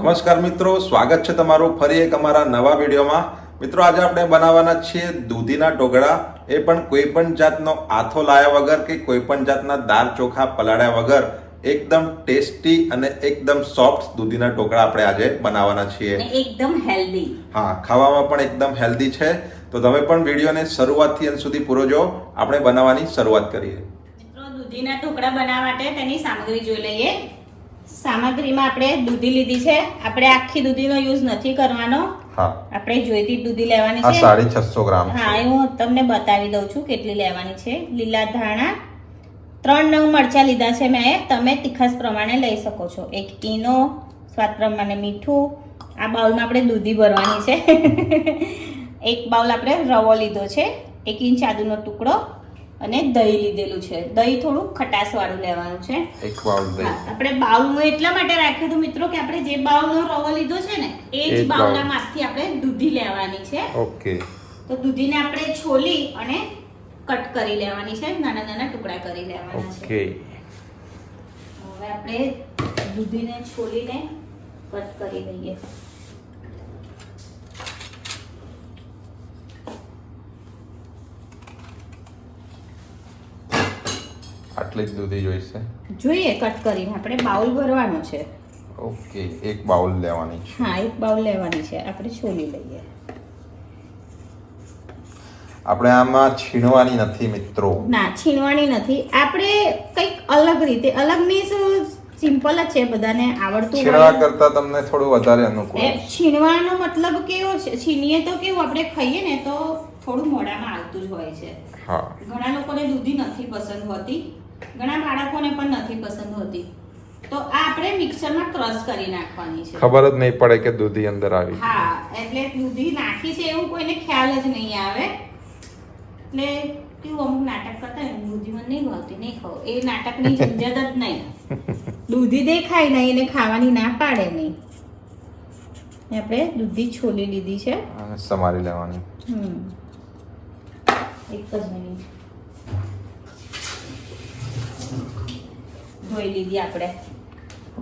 નમસ્કાર મિત્રો, સ્વાગત છે તમારું ફરી એક અમારા નવા વિડીયોમાં. મિત્રો આજે આપણે બનાવવાના છીએ દૂધીના ઢોકળા, એ પણ કોઈ પણ જાતનો આથો લાયા વગર કે કોઈ પણ જાતના દાળ ચોખા પલાળ્યા વગર એકદમ ટેસ્ટી અને એકદમ સોફ્ટ દૂધીના ઢોકળા આપણે આજે બનાવવાના છીએ. એકદમ હેલ્ધી. હા, ખાવામાં પણ એકદમ હેલ્ધી છે. તો તમે પણ વિડીયોને શરૂઆતથી અંત સુધી પૂરો જો. આપણે બનાવવાની શરૂઆત કરીએ. મિત્રો દૂધીના ઢોકળા બનાવવા માટે તેની સામગ્રી જોઈ લઈએ. સામગ્રીમાં આપણે દૂધી લીધી છે. આપણે આખી દૂધીનો યુઝ નથી કરવાનો. હા, આપણે જોઈતી દૂધી લેવાની આ છે. 650 ગ્રામ છે. હા, હું તમને બતાવી દઉં છું કેટલી લેવાની છે. લીલા ધાણા 3 નંગ મરચા લીધા છે મેં. તમે તીખાસ પ્રમાણે લઈ શકો છો. 1 ઈનો, સ્વાદ પ્રમાણે મીઠું. આ બાઉલમાં આપણે દૂધી ભરવાની છે. 1 બાઉલ આપણે રવો લીધો છે. 1 ઇંચ આદુનો ટુકડો અને દહીં લીધેલું છે. દહીં થોડું ખટાશ વાળું લેવાનું છે. 1 બાઉલ દહીં. આપણે બાઉલનું એટલા માટે રાખ્યું હતું મિત્રો કે આપણે જે બાઉલનો રવો લીધો છે ને એ જ બાઉલના માપથી આપણે દૂધી લેવાની છે. ઓકે. તો દૂધીને આપણે છોલી અને કટ કરી લેવાની છે. નાના નાના ટુકડા કરી લેવાના છે. ઓકે. હવે આપણે દૂધીને છોલીને કટ કરી લઈએ. આટલી જ દૂધી જોઈશે. જોઈએ કટ કરીને આપણે બાઉલ ભરવાનો છે. ઓકે, 1 બાઉલ લેવાની છે. હા, 1 બાઉલ લેવાની છે. આપણે છોલી લઈએ. આપણે આમાં છીણવાની નથી મિત્રો. ના, છીણવાની નથી. આપણે કંઈક અલગ રીતે, અલગ મીન્સ સિમ્પલ જ છે, બધાને આવડતું છીણવા કરતા તમને થોડું વધારે અનુકૂળ. છીણવાનો મતલબ કેવો છે? છીણીએ તો કેવું આપણે ખાઈએ ને તો થોડું મોઢામાં આવતું જ હોય છે. હા. ઘણા લોકોને દૂધી નથી પસંદ હોતી, ઘણા બાળકોને પણ નથી પસંદ હોતી. તો આ આપણે મિક્સરમાં ક્રશ કરી નાખવાની છે. ખબર જ નહીં પડે કે દૂધી અંદર આવી. હા, એટલે દૂધી નાખી છે એવું કોઈને ખ્યાલ જ નહીં આવે. એટલે કેવું અમુક નાટક કરતા હોય, દૂધી મને નહીં ભાવતી, નહીં ખાવ, એ નાટકની ઝંઝટ જ નહીં. દૂધી દેખાય નહીં એને ખાવાની ના પાડે નહીં. આપણે દૂધી છોલી લીધી છે. અને સમારી લેવાની. એક જ મિનિટ. ધોઈ લીધી આપણે.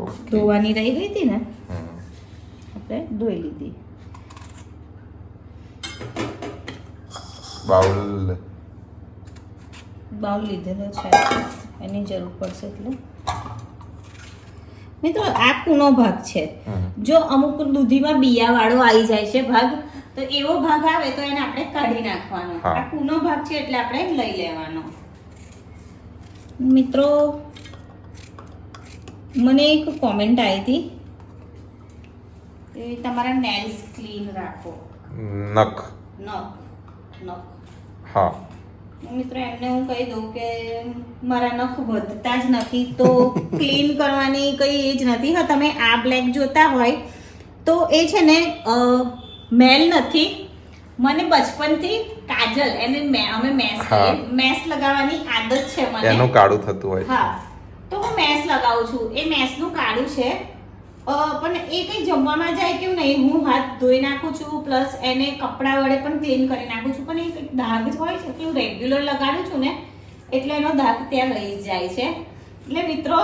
ઓકે. ધોવાની રહી ગઈ હતી ને, આપણે ધોઈ લીધી. બાઉલ લીધેલો છે, એની જરૂર પડશે એટલે. મિત્રો આ કૂણો ભાગ છે. જો અમુક દૂધીમાં બિયા વાળો આવી જાય છે ભાગ, તો એવો ભાગ આવે તો એને આપણે કાઢી નાખવાનો. આ કૂણો ભાગ છે એટલે આપણે લઈ લેવાનો. મિત્રો મને એક કોમેન્ટ આવી હતી કે તમારા નેલ્સ ક્લીન રાખો. નખ. હા. મિત્રો એમને હું કહી દઉં કે મારા નખ વધતા જ નથી, તો ક્લીન કરવાની કઈ એજ નથી. હા, તમે આ બ્લેક જોતા હોય તો એ છે ને મેલ નથી. મને બચપનથી કાજલ એને અમે મેસ લગાવવાની આદત છે મને. એનું કાળું થતું હોય. હા, તો હું મેસ લગાવું છું. એ મેસનું કાળું છે. પણ એ કઈ જમવામાં જાય કેવું નહીં, હું હાથ ધોઈ નાખું છું, પ્લસ એને કપડા વડે પણ ક્લીન કરી નાખું છું. પણ એ કંઈક દાગ હોય છે કે હું રેગ્યુલર લગાડું છું ને એટલે એનો દાગ ત્યાં રહી જાય છે. એટલે મિત્રો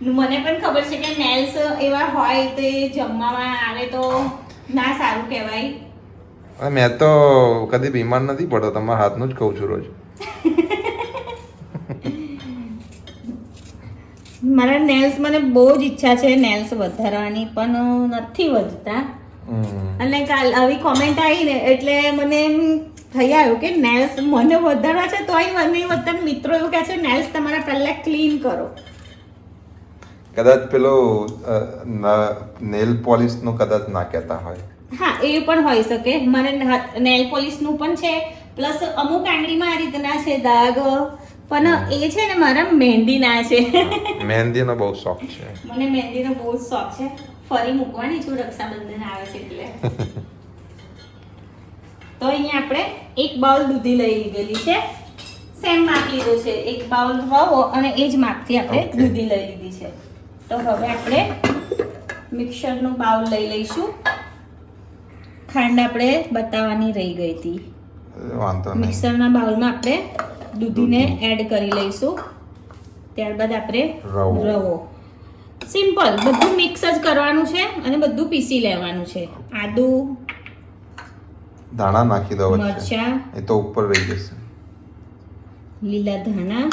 મને પણ ખબર છે કે નેલ્સ એવા હોય તો એ જમવામાં આવે તો ના સારું કહેવાય. મેં તો કદી બીમાર નથી પડતો, તમારા હાથનું જ કહું છું રોજ. મારા નેલ્સ, મને બહુ જ ઈચ્છા છે નેલ્સ વધારવાની, પણ નથી વધતા. અને કાલ આવી કોમેન્ટ આવી ને એટલે મને એમ થઈ આવ્યું કે નેલ્સ મને વધારવા છે તોય મને વધતા. મિત્રો એવું કહે છે નેલ્સ તમારા પહેલા ક્લીન કરો. કદાચ પેલો નેલ પોલિશ નું કદાચ ના કહેતા હોય. હા, એ પણ હોઈ શકે. મને નેલ પોલિશ નું પણ છે, પ્લસ અમુક આંગળીમાં આ રીતના છે દાગ. પણ એ છે ને મારા મહેંદીના છે. મહેંદીનો બહુ શોખ છે. મને મહેંદીનો બહુ જ શોખ છે. ફરી મૂકવાની છું, રક્ષાબંધન આવે છે એટલે. તો અહીંયા આપણે 1 બાઉલ દૂધી લઈ લીધેલી છે. સેમ માપ લીધો છે. 1 બાઉલ રવો અને એ જ માપથી આપણે દૂધી લઈ લીધી છે. તો હવે આપણે મિક્સરનું બાઉલ લઈ લઈશું. ખાંડ આપણે બતાવવાની રહી ગઈ હતી. વાંધો નહીં. મિક્સરના બાઉલમાં આપણે દૂધીને એડ કરી લઈશું. ત્યારબાદ આપણે રવો સિમ્પલ બધું મિક્સ જ કરવાનું છે અને બધું પીસી લેવાનું છે. આદુ, ધાણા નાખી દો વચ્ચે. મરચાં, એ તો ઉપર રહી જશે. લીલા ધાણા,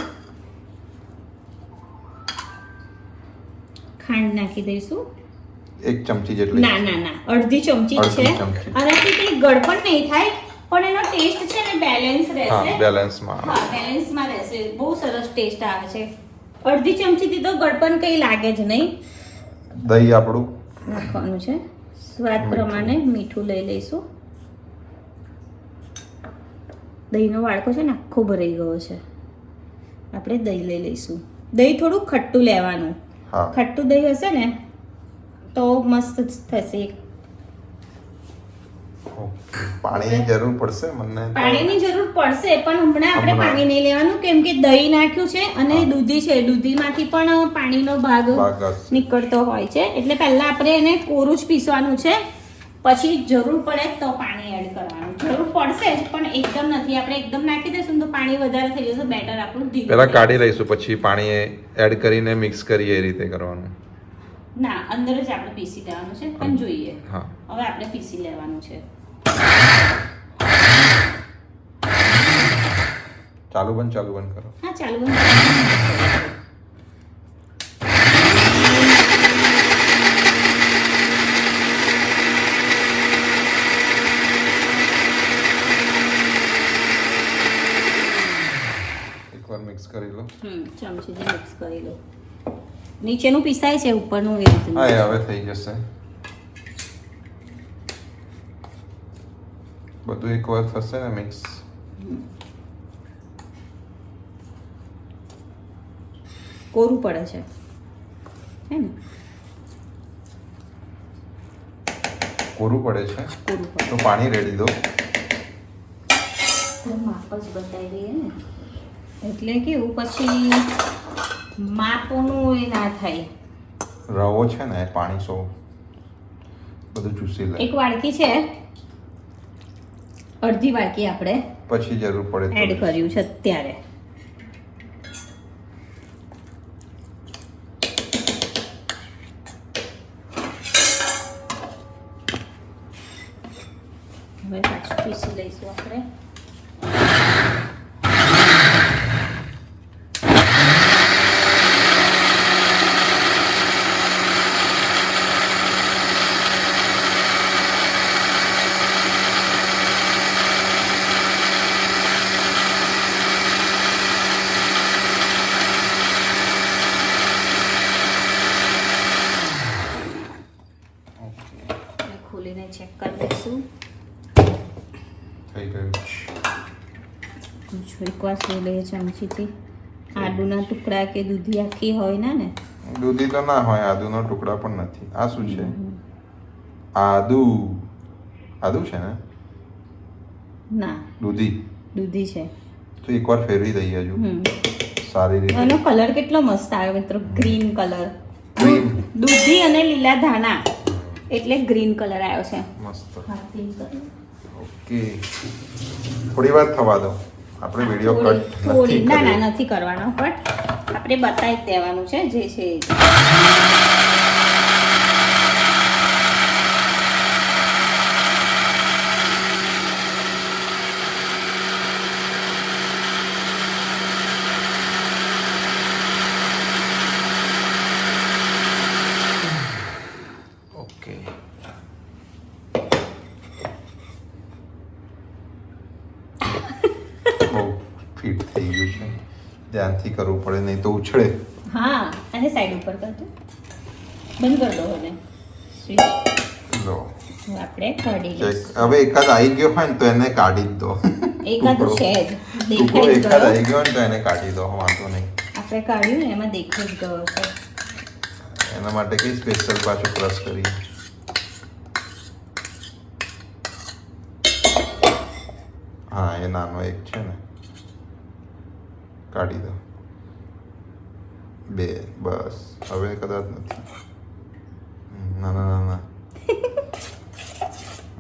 ખાંડ નાખી દઈશું. 1 ચમચી જેટલી. ના અડધી ચમચી જ છે. અડધી ચમચી. આનાથી કંઈ ગળપણ નહીં થાય પણ એનો ટેસ્ટ છે ને બેલેન્સ રહેશે. હા, બેલેન્સમાં. હા, બેલેન્સમાં રહેશે. બહુ સરસ ટેસ્ટ આવે છે. અડધી ચમચીથી તો ગળપણ કંઈ લાગે જ નહીં. દહીં આપણું નાખવાનું છે. સ્વાદ પ્રમાણે મીઠું લઈ લઈશું. દહીંનો વાડકો છે ને આખો ભરાઈ ગયો છે. આપણે દહીં લઈ લઈશું. દહીં થોડું ખટ્ટું લેવાનું. હા. ખટ્ટું દહીં હશે ને તો મસ્ત જ થશે. પાણીની જરૂર પડશે મને. પાણીની જરૂર પડશે પણ હમણાં આપણે પાણી નહીં લેવાનું કેમ કે દહીં નાખ્યું છે અને દૂધી છે. દૂધીમાંથી પણ પાણીનો ભાગ નીકળતો હોય છે એટલે પહેલા આપણે એને કોરું જ પીસવાનું છે. પછી જરૂર પડે તો પાણી એડ કરવાનું. જરૂર પડશે જ પણ એકદમ નથી. આપણે એકદમ નાખી દઈશું તો પાણી વધારે થઈ જશે. બેટર આપણું ધીરું પહેલા કાઢી લઈશું પછી પાણી એડ કરીને મિક્સ કરીએ એ રીતે કરવાનું. ના, અંદર જ આપણે પીસી લેવાનું છે પણ જોઈએ. હા. હવે આપણે પીસી લેવાનું છે. ચાલુ બંધ કરો. હા, ચાલુ. એકવાર મિક્સ કરી લો. ચમચીથી મિક્સ કરી લો. નીચેનું પીસાય છે ઉપરનું એ રીતે. હા, એ હવે થઈ જશે. બધું એકવાર થશે ને મિક્સ. કોરું પડે છે હે ને? કોરું પડે છે કોરું પડે તો પાણી રેડી દો. તો માપ જ બતાવી દઈએ ને એટલે કેવું પછી માપોનું એ ના થાય. રવો છે ને પાણી સો બધું ચૂસી લે. એક વાડકી છે, અડધી વાડકી આપણે પછી જરૂર પડે તો એડ કર્યું છે અત્યારે. હવે પાછું પીસી લઈશું આપણે. ખોલીને ચેક કરી લઈશું. થઈ ગયું. એકવાર જોઈ લઈએ ચમચીથી. આદુના ટુકડા કે દૂધી આખી હોય ને? દૂધી તો ના હોય, આદુનો ટુકડા પણ નથી. આ શું છે? આદુ છે ને? ના, દૂધી છે. તો એકવાર ફેરવી દઈએ હજુ સારી રીતે. એનો કલર કેટલો મસ્ત આવ્યો મિત્રો, ગ્રીન કલર. Green. દૂધી અને લીલા ધાણા એટલે ગ્રીન કલર આવ્યો છે. મસ્ત. હાથી કલર. ઓકે, થોડી વાર થવા દો. આપણે વિડિયો કટ થોડી નથી ના કર્યો. નથી કરવાનો પણ આપણે બતાવી જ દેવાનું છે જે છે એ. ઓકે, બહુ ફિટ થઈ ગયું છે. ધ્યાનથી કરવું પડે નહીં તો ઉછળે. હા, અને સાઈડ ઉપર કરજો. બંધ કરી દો હવે સ્વિચ. લો, આપણે કાઢી ચેક. લઈશું. હવે એકાદ આવી ગયો હોય ને તો એને કાઢી જ દો. એકાદું છે જ ટુકડો દેખાઈ જ એકાદ ગયો. આવી ગયો ને તો એને કાઢી દો, વાંધો નહીં. આપણે કાઢ્યું ને એમાં દેખાઈ જ ગયો છે. એના માટે કઈ સ્પેશિયલ પાછું ક્રશ કરી. હા, એ નાનો એક છે ને, કાઢી દો. બે બસ. હવે કદાચ નથી. ના ના ના ના.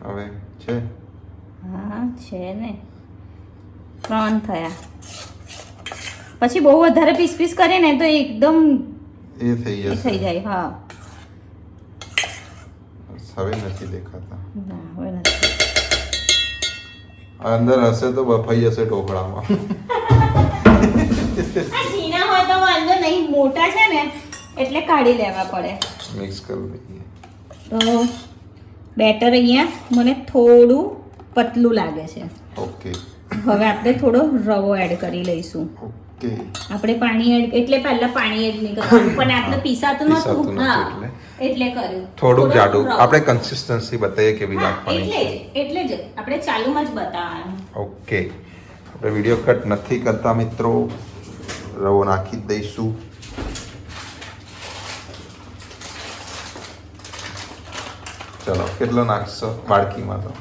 હવે છે. હા છે ને, 3 થયા. પછી બહુ વધારે પીસ કરીએ ને તો એકદમ એ થઈ એ જશે. થઈ જાય. હા, હવે નથી દેખાતા. ના હવે નથી. અંદર હશે તો બફાઈ જશે ઢોકળામાં. આ ઝીણા હોય તો વાંધો નહીં, મોટા છે ને એટલે કાઢી લેવા પડે. મિક્સ કરી દઈએ. તો બેટર અહીંયા મને થોડું પતલું લાગે છે. ઓકે હવે આપણે થોડો રવો એડ કરી લઈશું. ઓકે. આપણે પાણી એડ એટલે પહેલા પાણી એડ નહીં કરવાનું, પણ આપણે પીસાતું પીસાતું નતું. નતું હા, એટલે. એટલે કર્યું થોડુંક જાડું રવો. આપણે કન્સિસ્ટન્સી બતાવીએ કેવી હા, રાખવાની એટલે જ આપણે ચાલુમાં જ બતાવવાનું. ઓકે. આપણે વિડીયો કટ નથી કરતા મિત્રો, રવો નાખી જ દઈશું. ચલો કેટલો નાખશો વાડકીમાં? તો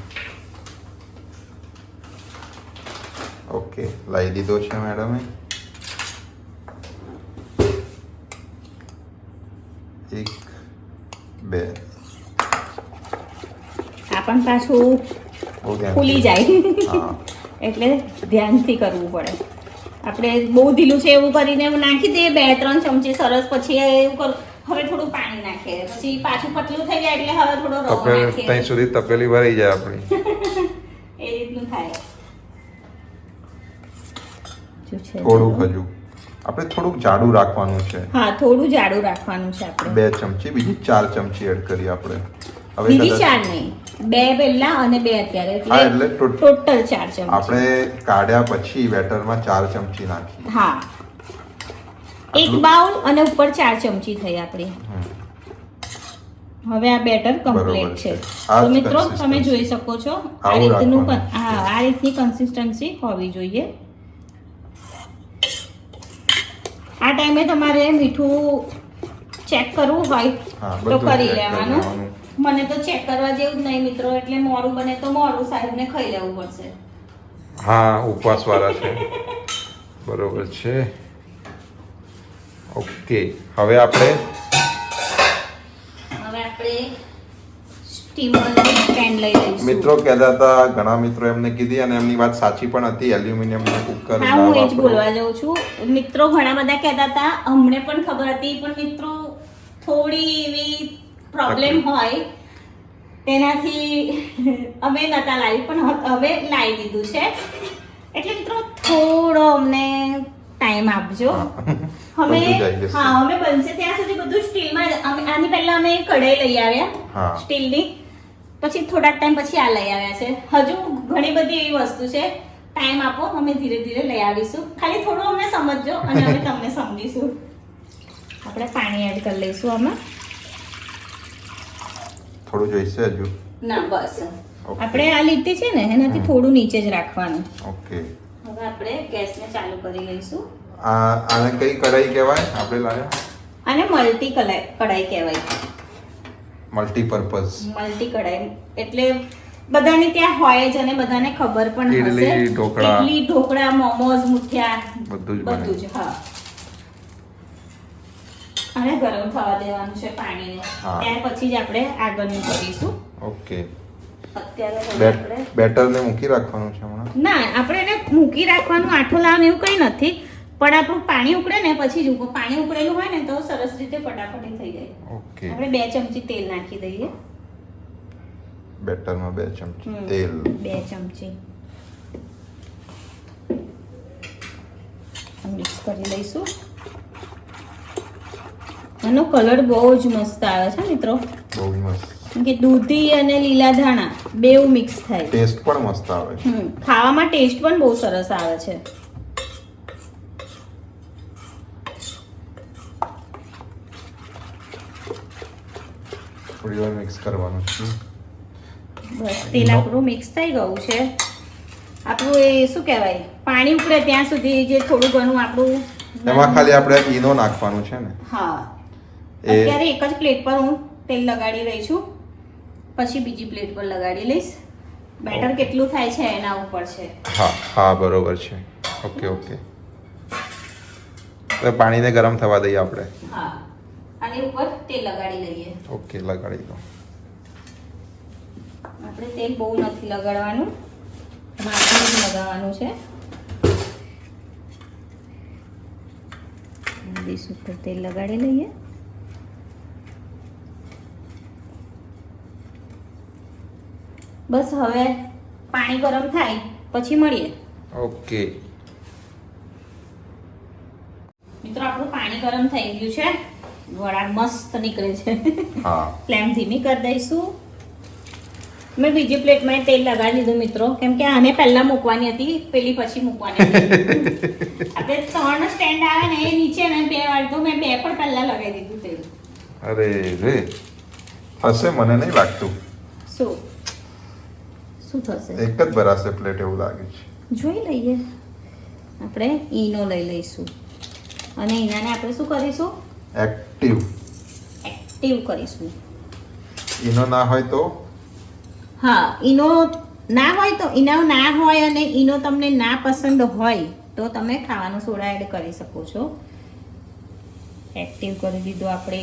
ઓકે, લાવી દીધો છે મેડમે. એક બે. આ પણ પાછું બહુ ધ્યાન ફૂલી જાય હા. એટલે ધ્યાનથી કરવું પડે. આપણે બહુ ઢીલું છે એવું કરીને નાખી દઈએ 2-3 ચમચી સરસ, પછી એવું કર હવે થોડું પાણી નાખીએ, પછી પાછું પતલું થઈ જાય એટલે હવે થોડો રવો નાખીએ. ત્યાં સુધી તપેલી ભરાઈ જાય આપણી. એ રીતનું થાય. જો છે થોડુંક હજુ આપણે થોડુંક જાડું રાખવાનું છે. હા, થોડું જાડું રાખવાનું છે આપણે. 2 ચમચી, બીજી 4 ચમચી એડ કરી આપણે. હવે બીજી કદાચ 4 નહીં, 2 પહેલા અને 2 અત્યારે, હા, એટલે એટલે ટોટલ 4 ચમચી. આપણે કાઢ્યા પછી બેટરમાં 4 ચમચી નાખી. હા, એક બાઉલ અને ઉપર 4 ચમચી થઈ આપણી. હવે આ બેટર કમ્પ્લીટ છે. આ તો જ મિત્રો તમે consistency. જોઈ શકો છો આ આવું રીતનું રાખવાનું. હા, આ રીતની કન્સિસ્ટન્સી હોવી જોઈએ. આ ટાઈમે તમારે મીઠું ચેક કરવું હોય હા, તો બધું કરી check લેવાનું. લેવાનું. મને તો ચેક કરવા જેવું જ નહીં મિત્રો, એટલે મોડું બને તો મોડું, સાહેબને ખાઈ લેવું પડશે. હા, ઉપવાસ વાળા છે. બરોબર છે. ઓકે, હવે આપણે સ્ટીમરની પેન લઈ લઈશું. મિત્રો કહેતા હતા, ઘણા મિત્રો એમને કીધી અને એમની વાત સાચી પણ હતી, એલ્યુમિનિયમનું કુકર હા, હું એ જ બોલવા જાઉં છું. મિત્રો ઘણા બધા કહેતા હતા, અમને પણ ખબર હતી, પણ મિત્રો થોડી એવી પ્રોબ્લેમ હોય તેનાથી અમે નતા લાવી, પણ હવે લાવી દીધું છે. એટલે મિત્રો થોડો અમને ટાઈમ આપજો. અમે બધું જ આવી જશે. હા, અમે બનશે ત્યાં સુધી બધું સ્ટીલમાં આની પહેલા અમે કઢાઈ લઈ આવ્યા હા. સ્ટીલની, પછી થોડાક ટાઈમ પછી આ લઈ આવ્યા છે. હજુ ઘણી બધી એવી વસ્તુ છે, ટાઈમ આપો, અમે ધીરે ધીરે લઈ આવીશું. ખાલી થોડું અમને સમજજો અને અમે તમને સમજીશું. આપણે પાણી એડ કરી લઈશું આમાં. થોડું જોઈશે હજુ. ના, બસ Okay. આપણે આ લીટી છે ને એનાથી થોડું નીચે જ રાખવાનું. ઓકે. હવે આપણે ગેસને ચાલુ કરી લઈશું. આને કઈ કઢાઈ કહેવાય આપણે લાવ્યા? આને મલ્ટી કઢાઈ કહેવાય. મલ્ટીપર્પઝ. મલ્ટી કઢાઈ એટલે બધાની ત્યાં હોય જ અને બધાને ખબર પણ હશે. ઇડલી, ઢોકળા. ઇડલી, ઢોકળા, મોમોઝ, મુઠિયા બધું જ બને. બધું જ. હા, અને ગરમ થવા દેવાનું છે પાણીને. હા. ત્યાર પછી જ આપણે આગળનું કરીશું. ઓકે. અત્યારે હવે આપણે બેટરને મૂકી રાખવાનું છે હમણાં? ના, આપણે એને મૂકી રાખવાનું, આઠો લાવવાનું એવું કંઈ નથી, પણ આપણું પાણી ઉકળે ને પછી જ પાણી ઉકળેલું હોય ને તો સરસ રીતે ફટાફટ થઈ જાય. ઓકે. આપણે 2 ચમચી તેલ નાખી દઈએ. બેટરમાં 2 ચમચી હમ, તેલ. 2 ચમચી મિક્સ કરી લઈશું. આનો કલર બહુ જ મસ્ત આવે છે મિત્રો, બહુ જ મસ્ત. કેમ કે દૂધી અને લીલા ધાણા બેવ મિક્સ થાય. ટેસ્ટ પણ મસ્ત આવે છે. ખાવામાં ટેસ્ટ પણ બહુ સરસ આવે છે. થોડી વાર મિક્સ કરવાનું છે. બસ તેલ આપણું મિક્સ થઈ ગયું છે. આપણું એ શું કહેવાય, પાણી ઉકળે ત્યાં સુધી જે થોડું ઘણું આપણું એમાં ખાલી આપણે ઈનો નાખવાનું છે ને? હા. એ- અત્યારે એક જ પ્લેટ પર હું તેલ લગાડી રહી છું, પછી બીજી પ્લેટ પર લગાડી લઈશ. બેટર કેટલું થાય છે એના ઉપર છે. હા હા, બરોબર છે. Okay okay. તો પાણીને ગરમ થવા દઈએ આપણે. હા, આની ઉપર તેલ લગાડી લઈએ. ઓકે, લગાડી દો. આપણે તેલ બહુ નથી લગાડવાનું, માથું જ લગાવવાનું છે. ડીશ ઉપર તેલ લગાડી લઈએ. બસ હવે પાણી ગરમ થાય પછી મળીએ. ઓકે. મિત્રો આપણું પાણી ગરમ થઈ ગયું છે, વડા મસ્ત નીકળે છે. હા. ફ્લેમ ધીમી કરી દઈશું. મેં બીજી પ્લેટમાં તેલ લગાવી લીધું મિત્રો, કેમ કે આને પહેલા મૂકવાની હતી, પેલી પછી મૂકવાની હતી. આપણે 3 સ્ટેન્ડ આવે ને એ નીચે ને 2 વાર તો મેં 2 પણ પહેલા લગાવી દીધું તેલ. અરે રે, હશે મને નહીં લાગતું. શું થશે? એક જ ભરાશે પ્લેટ એવું લાગે છે. જોઈ લઈએ. આપણે ઈનો લઈ લઈશું અને ઈનાને આપણે શું કરીશું? એક્ટિવ કરીશું. ઈનો ના હોય તો? હા, ઈનો ના હોય તો, ઈનો ના હોય અને ઈનો તમને ના પસંદ હોય તો તમે ખાવાનો સોડા એડ કરી શકો છો. એક્ટિવ કરી દીધું આપણે.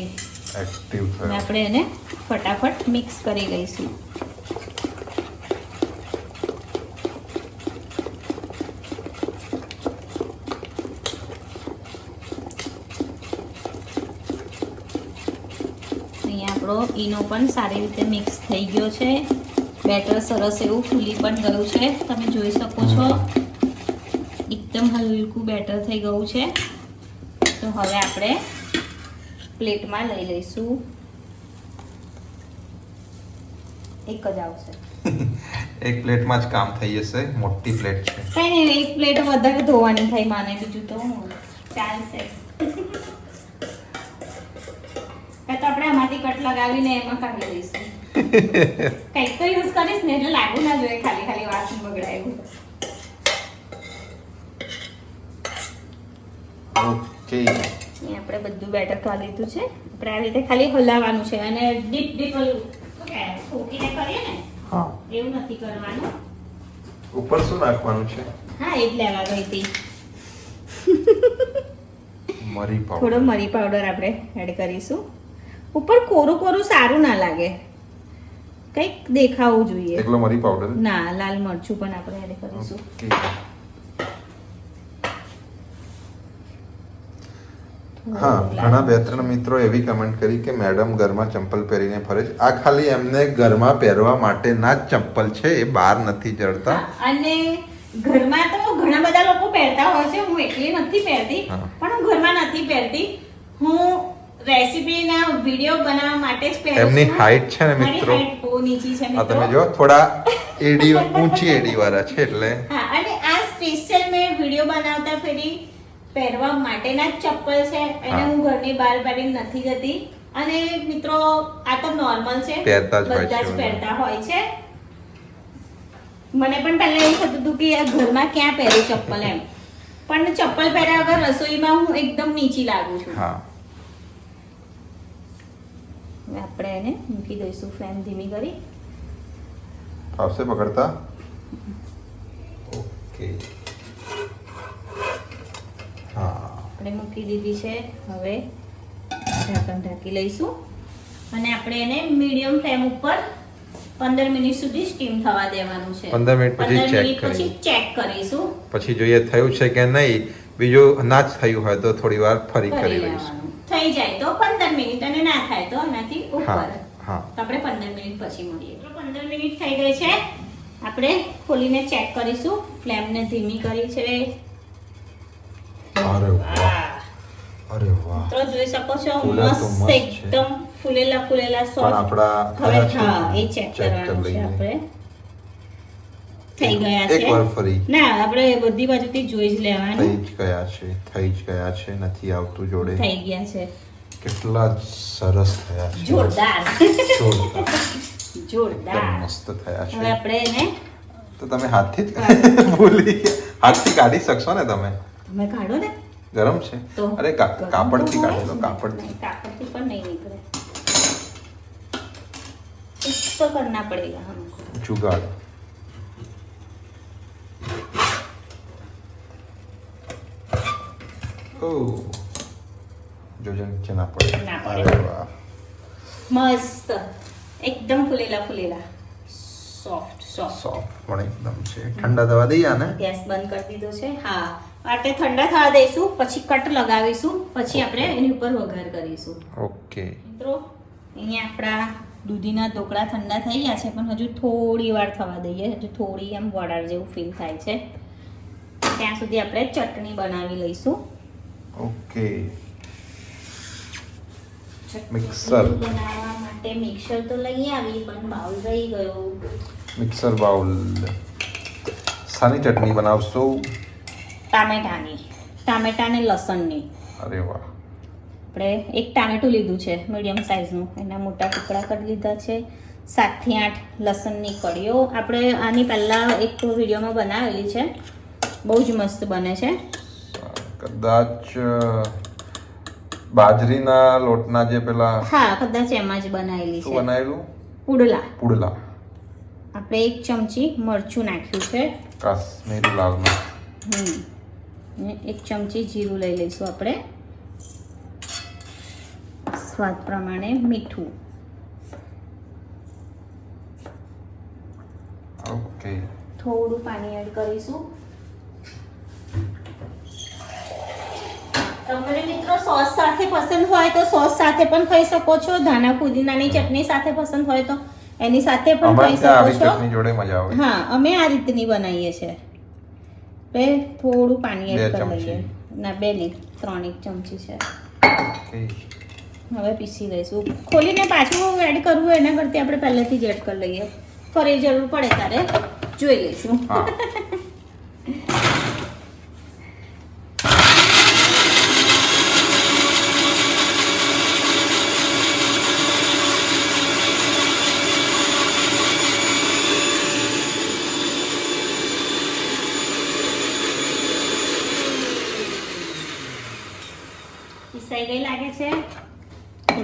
એક્ટિવ અને આપણે એને ફટાફટ મિક્સ કરી લઈશું. આપણો ઈનો પણ સારી રીતે મિક્સ થઈ ગયો છે. બેટર સરસ એવું ફૂલી પણ ગયું છે, તમે જોઈ શકો છો. એકદમ હલકું બેટર થઈ ગયું છે. તો હવે આપણે પ્લેટમાં લઈ લઈશું. એક જ આવશે. એક પ્લેટમાં જ કામ થઈ જશે, મોટી પ્લેટ છે. કઈ નહીં, એક પ્લેટ વધારે ધોવાની થઈ માને, બીજું તો ચાલશે. તો આપણે આમાંથી કટ લગાવીને એમાં કાઢી દઈશું. કંઈક તો યુઝ કરીશ ને એટલે લાગુ ના જોઈએ ખાલી વાસણ બગડાયું. ઓકે. આપણે બધું બેટર કાઢી લીધું છે. આપણે આ રીતે ખાલી હલાવવાનું છે અને ડીપ ઠોકીને કરીએ ને હા, એવું નથી કરવાનું. ઉપર શું નાખવાનું છે? હા, એ જ લેવા ગઈ હતી. મરી પાવડર. થોડો મરી પાવડર આપણે એડ કરીશું. ઉપર કોરું કોરું સારું ના લાગે, કંઈક દેખાવું જોઈએ. એકલો મરી પાવડર? ના, લાલ મરચું પણ આપણે એડ કરીશું. ઓકે. હા, ઘણા 2-3 મિત્રો એવી કમેન્ટ કરી કે મેડમ ઘરમાં ચંપલ પહેરીને ફરે છે. આ ખાલી એમને ઘરમાં પહેરવા માટેના જ ચંપલ છે, એ બહાર નથી જડતા. અને ઘરમાં તો ઘણા બધા લોકો પહેરતા હોય છે, હું એકલી નથી પહેરતી, પણ હું ઘરમાં નથી પહેરતી. હું રેસીપીના વિડિયો બનાવવા માટે જ પહેરું છું. એમની હાઈટ છે ને મિત્રો, હાઈટ બહુ નીચી છે આ મિત્રો. તમે જો થોડા એડી ઊંચી એડી વાળા છે એટલે. હા, અને આ સ્પેશિયલ મેં વિડિયો બનાવતા ફેરી પહેરવા માટેના જ ચપ્પલ છે. એને હું ઘરની બહાર પહેરીને નથી જતી. અને મિત્રો આ તો નોર્મલ છે, પહેરતા જ હોય બધા જ છે. પહેરતા હોય છે. મને પણ પહેલા એવું થતું હતું કે આ ઘરમાં ક્યાં પહેરું ચપ્પલ એમ, પણ ચપ્પલ પહેર્યા વગર રસોઈમાં હું એકદમ નીચી લાગુ છું. હા. હવે આપણે એને મૂકી દઈશું ફ્લેમ ધીમી કરી. આવશે પકડતા? ઓકે. હા, આપણે મૂકી દીધી છે. હવે ઢાંકણ ઢાંકી લઈશું અને આપણે એને મીડિયમ ફ્લેમ ઉપર 15 મિનિટ સુધી સ્ટીમ થવા દેવાનું છે. 15 મિનિટ પછી 15 મિનિટ check પછી ચેક કરીશું. પછી જોઈએ થયું છે કે નહીં. બીજું ના જ થયું હોય તો થોડી વાર ફરી કરી લઈશું. લેવાનું. થઈ જાય તો 15 મિનિટ અને ના થાય તો એનાથી ઉપર. હા. તો આપણે 15 મિનિટ પછી મળીએ. તો 15 મિનિટ થઈ ગઈ છે. આપણે ખોલીને ચેક કરીશું. ફ્લેમને ધીમી કરી છે. અરે વાહ, અરે વાહ. તો જોઈ શકો છો ફૂલા તો મસ્ત મસ્ત છે. એકદમ ફૂલેલા પણ સોફ્ટ. આપણા હવે થયા છે. હા, એ ચેક કરવાનું છે આપણે. થઈ ગયા એક છે. વાર ફરી. ના, આપણે બધી બાજુથી જોઈ જ લેવાનું. થઈ જ ગયા છે, નથી આવતું જોડે. થઈ ગયા છે. કેટલા સરસ થયા છે. જોરદાર. જોરદાર. જોરદાર. એકદમ મસ્ત થયા હવે છે. આપણે એને તો તમે હાથથી જ ભૂલી ગયા. હાથથી કાઢી શકશો ને તમે? તમે કાઢો ને ગરમ છે? તો અરે કાપડથી કાઢો તો. કાપડથી. નહીં, કાપડથી પણ નહીં નીકળે. कुछ तो करना पड़ेगा हमको. जुगाड़. ओह, जो नीचे ना पड़े. ना पड़े. अरे वाह. મસ્ત એકદમ ફૂલેલા સોફ્ટ સોફ્ટ પણ એકદમ છે. ઠંડા થવા દઈએ આને. ગેસ બંધ કરી દીધો છે. હા, માટે ઠંડા થવા દઈશું, પછી કટ લગાવીશું, પછી આપણે એની ઉપર વઘાર કરીશું. ઓકે. મિત્રો અહીંયા આપણા દૂધીના ઢોકળા ઠંડા થઈ ગયા છે પણ હજુ થોડી વાર થવા દઈએ. હજુ થોડી આમ વડાળ જેવું ફીલ થાય છે. ત્યાં સુધી આપણે ચટણી બનાવી લઈશું. ઓકે. ચટણી મિક્સર બનાવવા માટે મિક્સર તો લઈ આવી પણ બાઉલ રહી ગયો. Mixer bowl. શાની ચટણી બનાવશો? ટામેટાની. ટામેટા ને લસણની. અરે વાહ. આપણે એક ટામેટું લીધું છે મીડિયમ સાઇઝનું, એના મોટા ટુકડા કરી લીધા છે. 7 થી 8 લસણની કળીઓ. આપણે આની પહેલાં એક વિડીયોમાં બનાવેલી છે, બહુ જ મસ્ત બને છે. કદાચ બાજરીના લોટના જે પેલા, હા કદાચ એમાં જ બનાવેલી શું છે. બનાવેલું? પુડલા. પુડલા. આપણે 1 ચમચી મરચું નાખ્યું છે. કાશ્મીરી લાલ મિર્ચ. અને 1 ચમચી જીરું લઈ લઈશું આપણે. સ્વાદ પ્રમાણે મીઠું. ઓકે. થોડું પાણી એડ કરીશું. તમારે મિત્રો સોસ સાથે પસંદ હોય તો સોસ સાથે પણ ખાઈ શકો છો. ધાણા પુદીનાની ચટણી સાથે પસંદ હોય તો એની સાથે પણ અમારે ખાઈ ત્યાં શકો આવી છો. ચટણી જોડે મજા આવે. હા અમે આ રીતની બનાવીએ છીએ. બે થોડું પાણી એડ 2 કરી લઈએ. ચમચી. ના 2 નહીં 3 ચમચી છે. ઓકે. હવે પીસી લઈશું. ખોલીને પાછું એડ કરવું એના કરતી આપણે પહેલેથી જ એડ કરી લઈએ. ફરી જરૂર પડે ત્યારે જોઈ લઈશું. હા. પીસાઈ ગઈ લાગે છે.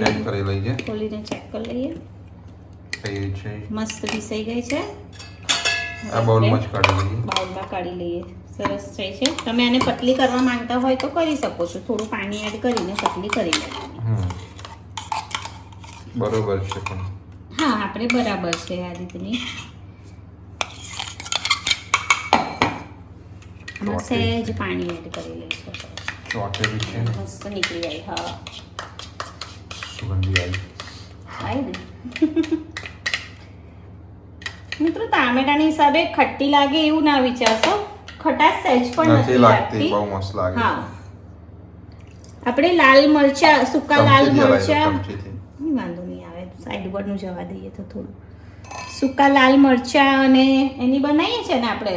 ચેક કરી લઈએ. ખોલીને ચેક કરી લઈએ. થઈ છે. મસ્ત પીસાઈ ગઈ છે. આ બાઉલમાં જ કાઢી લઈએ. બાઉલમાં કાઢી લઈએ. સરસ થઈ છે. તમે આને પતલી કરવા માંગતા હોય તો કરી શકો છો. થોડું પાણી એડ કરીને પતલી કરી લો. બરોબર છે પણ. હા આપણે બરાબર છે આ રીતની. આમાં સહેજ પાણી એડ કરી લઈશું. ચોટેલી છે ને, મસ્ત નીકળી જાય. હા સુગંધી આવી. આવી ને. મિત્રો ટામેટાની હિસાબે ખટ્ટી લાગે એવું ના વિચારશો. ખટાશ સહેજ પણ નથી નથી લાગતી, લાગતી. બહુ મસ્ત લાગે. હા આપણે લાલ મરચા, સૂકા લાલ ચમચીથી હલાવી દો, મરચા, ચમચીથી. વાંધો નહીં આવે. સાઈડ પરનું જવા દઈએ તો થોડું. સૂકા લાલ મરચા અને એની બનાવીએ છે ને આપણે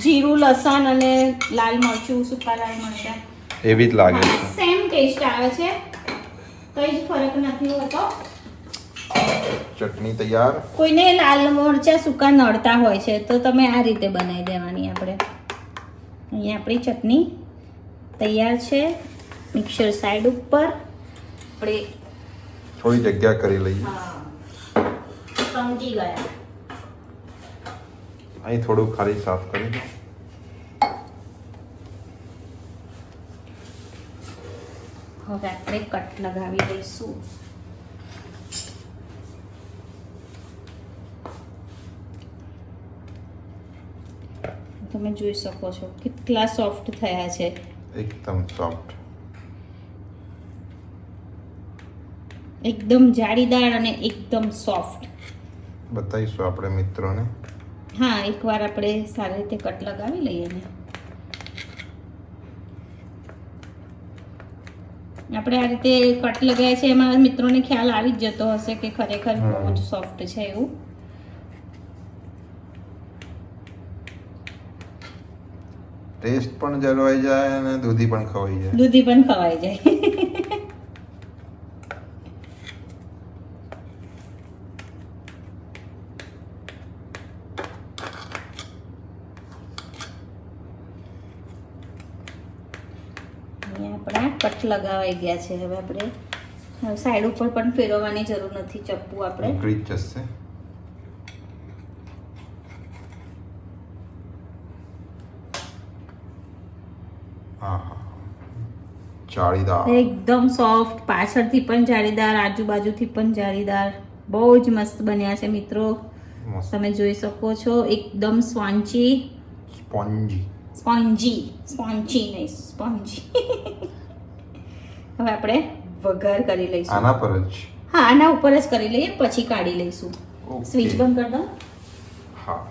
જીરું, લસણ અને લાલ મરચું, સૂકા લાલ મરચા. એવી જ લાગે છે. સેમ ટેસ્ટ આવે છે, કઈ જ ફરક નથી હોતો. ચટણી તૈયાર. કોઈને લાલ મરચા સૂકા નડતા હોય છે તો તમે આ રીતે બનાવી દેવાની. આપણે અહીંયા આપણી ચટણી તૈયાર છે. મિક્સર સાઈડ ઉપર આપણે થોડી જગ્યા કરી લઈએ. સમજી ગયા. અહીં થોડું ખાલી સાફ કરી દો. હવે આપણે કટ લગાવી દઈશું. તમે જોઈ શકો છો કેટલા સોફ્ટ થયા છે. એકદમ સોફ્ટ. એકદમ જાળીદાર અને એકદમ સોફ્ટ. બતાવીશું આપણે મિત્રોને. હા એકવાર આપણે સારી રીતે કટ લગાવી લઈએ ને. આપણે આ રીતે કટ લગાવ્યા છે એમાં મિત્રોને ખ્યાલ આવી જ જતો હશે કે ખરેખર બહુ જ સોફ્ટ છે એવું. ટેસ્ટ પણ જળવાઈ જાય અને દૂધી પણ ખવાઈ જાય. દૂધી પણ ખવાઈ જાય. આપણા કટ લગાવાઈ ગયા છે. હવે આપણે સાઈડ ઉપર પણ ફેરવવાની જરૂર નથી. ચપ્પુ આપણે નીકળી જ જશે. જાળીદાર. એકદમ સોફ્ટ, પાછળથી પણ જાળીદાર, આજુબાજુથી પણ જાળીદાર. બહુ જ મસ્ત બન્યા છે મિત્રો. મસ્ત. તમે જોઈ શકો છો એકદમ સ્પોન્જી. સ્પોન્જી. સ્પોન્જી નહીં, સ્પોન્જી. હવે આપણે વઘાર કરી લઈશું. આના પર જ. હા આના ઉપર જ કરી લઈએ પછી કાઢી લઈશું. Okay. સ્વિચ બંધ કરી દો. હા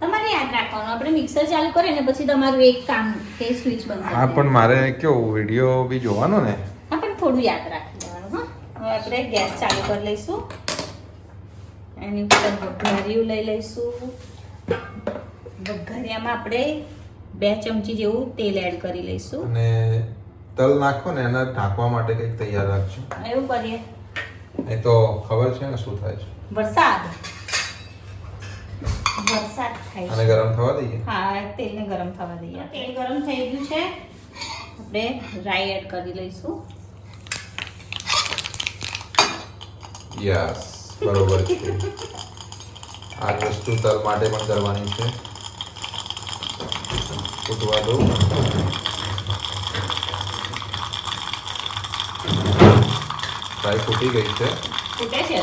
તમારે યાદ રાખવાનું આપણે મિક્સર ચાલુ કરીએ ને પછી તમારું એક કામ કે સ્વિચ બંધ કરી હા પણ મારે કેવું વિડીયો બી જોવાનો ને. હા પણ થોડું યાદ રાખી દેવાનું. હા હવે આપણે ગેસ ચાલુ કરી લઈશું. એની ઉપર વઘારિયું લઈ લઈશું. વઘારિયામાં આપણે 2 ચમચી જેવું તેલ એડ કરી લઈશું. અને તલ નાખો ને એને ઢાંકવા માટે કંઈક તૈયાર રાખજો. એવું કરીએ. એ તો ખબર છે ને શું થાય છે. વરસાદ થાય અને છે. ગરમ થવા દઈએ. હા તેલને ગરમ થવા દઈએ. તેલ ગરમ થઈ ગયું છે. આપણે રાઈ એડ કરી લઈશું. યસ બરોબર છે. આ જ વસ્તુ તલ માટે પણ કરવાની છે. ફૂટવા દો. રાઈ ફૂટી ગઈ છે. ફૂટે છે.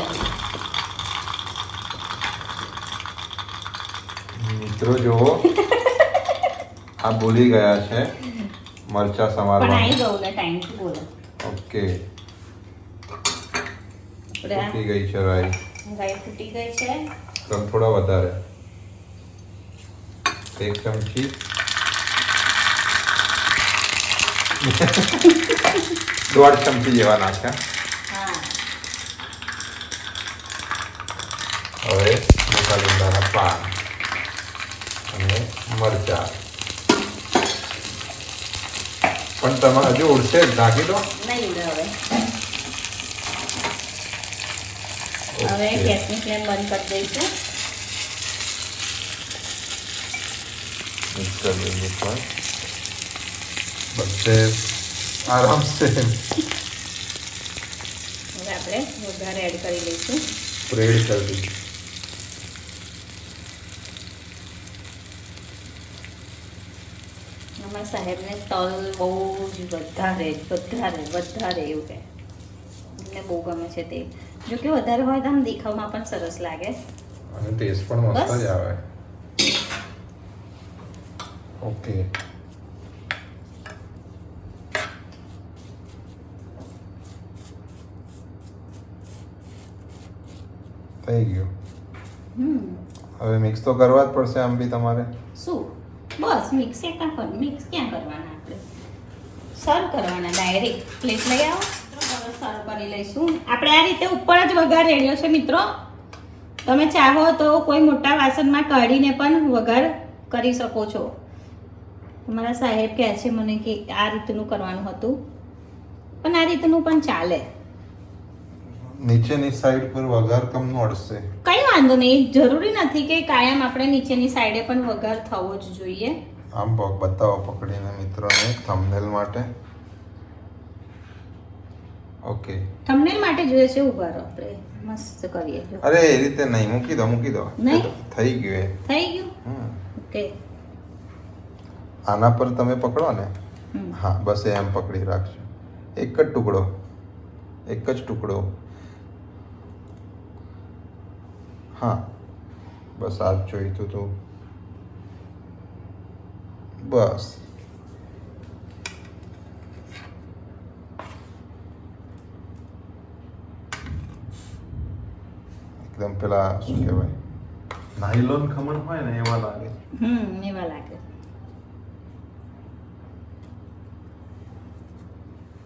મિત્રો જુઓ આ ભૂલી ગયા છે મરચા પણ સમારવા. આવી ગયું ને ટાઈમથી બોલો. ઓકે આપણે ફૂટી ગઈ છે રાઈ. રાઈ ફૂટી ગઈ છે. તલ થોડા વધારે 1 ચમચી. 1.5 ચમચી જેવા નાખ્યા. હા હવે મોટા લીમડાના પાન અને મરચા પણ તમે હજુ ઉડશે જ નાખી દો. નહીં ઉડે હવે. હવે ઓકે. ગેસની ફ્લેમ બંધ કરી દઈશું. મિક્સ કરી દઈએ એકવાર. બધે આરામ से હવે આપણે વઘાર એડ કરી લઈશું. સ્પ્રેડ કરી દઈએ. અમારા સાહેબને તલ બહુ જ વધારે એવું કહે. એમને બહુ ગમે છે તે. જો કે વધારે હોય તો આમ દેખાવમાં પણ સરસ લાગે. અને ટેસ્ટ પણ મસ્ત બસ. જ આવે. ઓકે થઈ ગયું. હવે મિક્સ તો કરવા જ પડશે આમ બી તમારે. શું બસ મિક્સ ક્યાં કરવાના આપણે સર્વ કરવાના ડાયરેક્ટ પ્લેટ લઈ આવો. હવે સર્વ કરી લઈશું. આપણે આ રીતે ઉપર જ વઘાર રેડ્યો છે મિત્રો. તમે ચાહો તો કોઈ મોટા વાસણમાં કાઢીને પણ વઘાર કરી શકો છો. તમારા સાહેબ કહે છે મને કે આ રીતનું કરવાનું હતું પણ આ રીતનું પણ ચાલે. નીચેની સાઈડ પર વઘાર કમ નડશે. કઈ વાંધો નહીં. જરૂરી નથી કે કાયમ આપણે નીચેની સાઈડે પણ વઘાર થવો જ જોઈએ. આમ બતાવો પકડીને મિત્રોને થંબનેલ માટે. ઓકે થંબનેલ માટે જોઈએ છે ઉભા રહો આપણે મસ્ત કરીએ. જો. અરે એ રીતે નહીં મૂકી દો નહીં? થઈ ગયું એ. થઈ ગયું. હમ. ઓકે. આના પર તમે પકડો ને. હમ. હા બસ એમ પકડી રાખજો. એક જ ટુકડો. હા બસ આ જ જોઈતું હતું. બસ એકદમ પેલા શું કહેવાય નાયલોન ખમણ હોય ને એવા લાગે. એવા લાગે.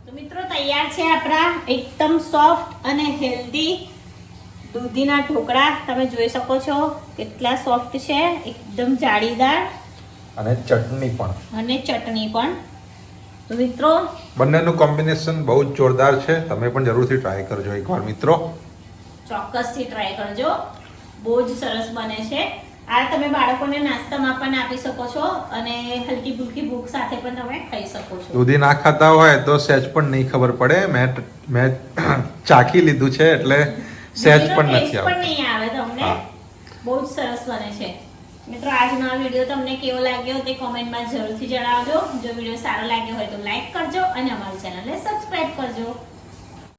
તો મિત્રો તૈયાર છે આપણા એકદમ સોફ્ટ અને હેલ્ધી દૂધીના ઢોકળા. તમે જોઈ શકો છો કેટલા સોફ્ટ છે, એકદમ જાળીદાર અને ચટણી પણ. અને ચટણી પણ. તો મિત્રો બંનેનું કોમ્બિનેશન બહુ જ જોરદાર છે. તમે પણ જરૂરથી ટ્રાય કરજો એકવાર મિત્રો. ચોક્કસથી ટ્રાય કરજો. બહુ જ સરસ બને છે. આ તમે બાળકોને નાસ્તામાં પણ આપી શકો છો અને હલકી ફુલકી ભૂખ સાથે પણ તમે ખાઈ શકો છો. દૂધી ના ખાતા હોય તો સહેજ પણ નહીં ખબર પડે. મેં ચાખી લીધું છે એટલે સહેજ પણ નથી ટેસ્ટ પણ નહીં આવે તમને. હા. બહુ જ સરસ બને છે. મિત્રો આજનો આ વિડીયો તમને કેવો લાગ્યો તે કોમેન્ટમાં જરૂરથી જણાવજો. જો વિડીયો સારો લાગ્યો હોય તો લાઈક કરજો અને અમારી ચેનલને સબસ્ક્રાઇબ કરજો.